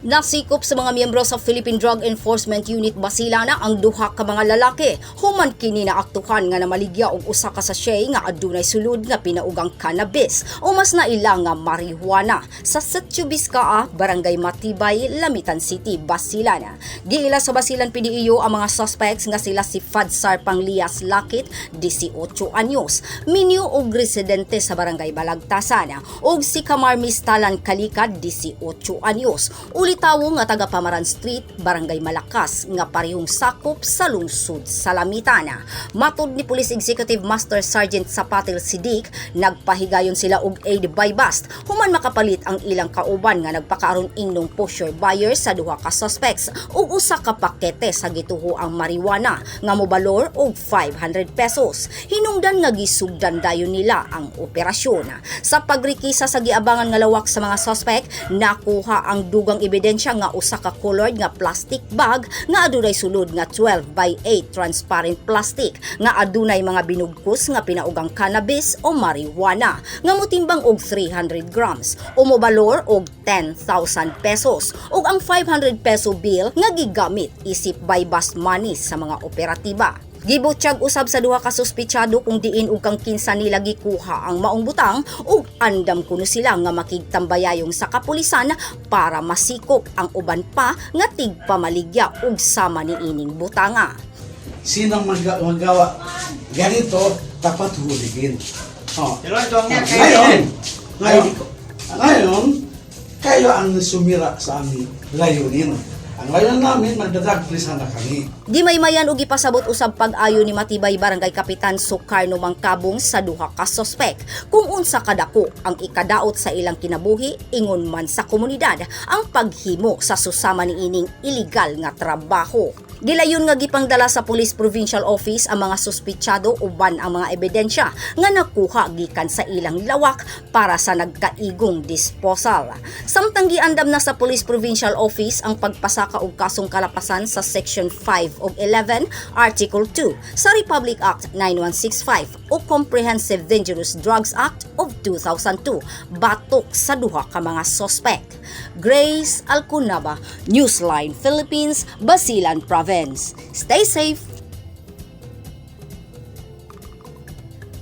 Nasikop sa mga miyembro sa Philippine Drug Enforcement Unit Basilana ang duha ka mga lalaki. Human kini naaktuhan nga namaligya og usa ka sachet nga adunay sulod nga pinaugang cannabis o mas nailang nga marijuana sa Sitio Biscaa, Barangay Matibay, Lamitan City, Basilana. Giila sa Basilan PDEO ang mga suspects nga sila si Fadsar Panglias Lakit, 18 anyos, minyo og residente sa Barangay Balagtasan, og si Kamar Mistalan Kalikad, 18 anyos, tawo nga taga Pamaran Street, Barangay Malakas, nga parehong sakop sa lungsod sa Lamitan. Matud ni Police Executive Master Sergeant Zapatil Sidik, nagpahigayon sila og aid by bust human makapalit ang ilang kauban nga nagpakaron ingnog pusher buyer sa duha ka suspects ug usa ka pakete sa gituho ang marijuana nga mobalor og 500 pesos. Hinungdan nga gisugdan dayon nila ang operasyon. Sa pagrikisa sa giabangan nga lawak sa mga suspect, nakuha ang dugang ebidensya nga usa ka colored nga plastic bag nga adunay sulod nga 12 by 8 transparent plastic nga adunay mga binugkos nga pinaugang cannabis o marijuana nga motimbang og 300 grams o mobalor og 10,000 pesos ug ang 500 peso bill nga gigamit isip by bust money sa mga operatiba. Gibutyag usab sa duha ka suspitsado kung diin ug kang kinsa nila gikuha ang maong butang ug andam kuno sila nga makigtambayayong sa kapulisan para masikop ang uban pa nga tigpamaligya ug sama niining butanga. Sinang magawa ganito dapat huligin. Ngayon, kayo ang sumira sa aming layunin. Ang layon namin, magdadagplis na kami. Di maymayan og ipasabot usab pag-ayo ni Matibay Barangay Kapitan Sukarno Mangkabong sa duha ka suspek. Kung unsa kadako ang ikadaot sa ilang kinabuhi, ingon man sa komunidad ang paghimo sa susama niining illegal nga trabaho. Gilayon nga gipangdala sa Police Provincial Office ang mga suspitsado uban ang mga ebidensya nga nakuha gikan sa ilang lawak para sa nagkaigong disposal. Samtang giandam na sa Police Provincial Office ang pagpasaka og kasong kalapasan sa Section 5 ug 11, Article 2 sa Republic Act 9165 o Comprehensive Dangerous Drugs Act of 2002 batok sa duha ka mga suspect. Grace Alcunaba, Newsline Philippines, Basilan Province. Stay safe.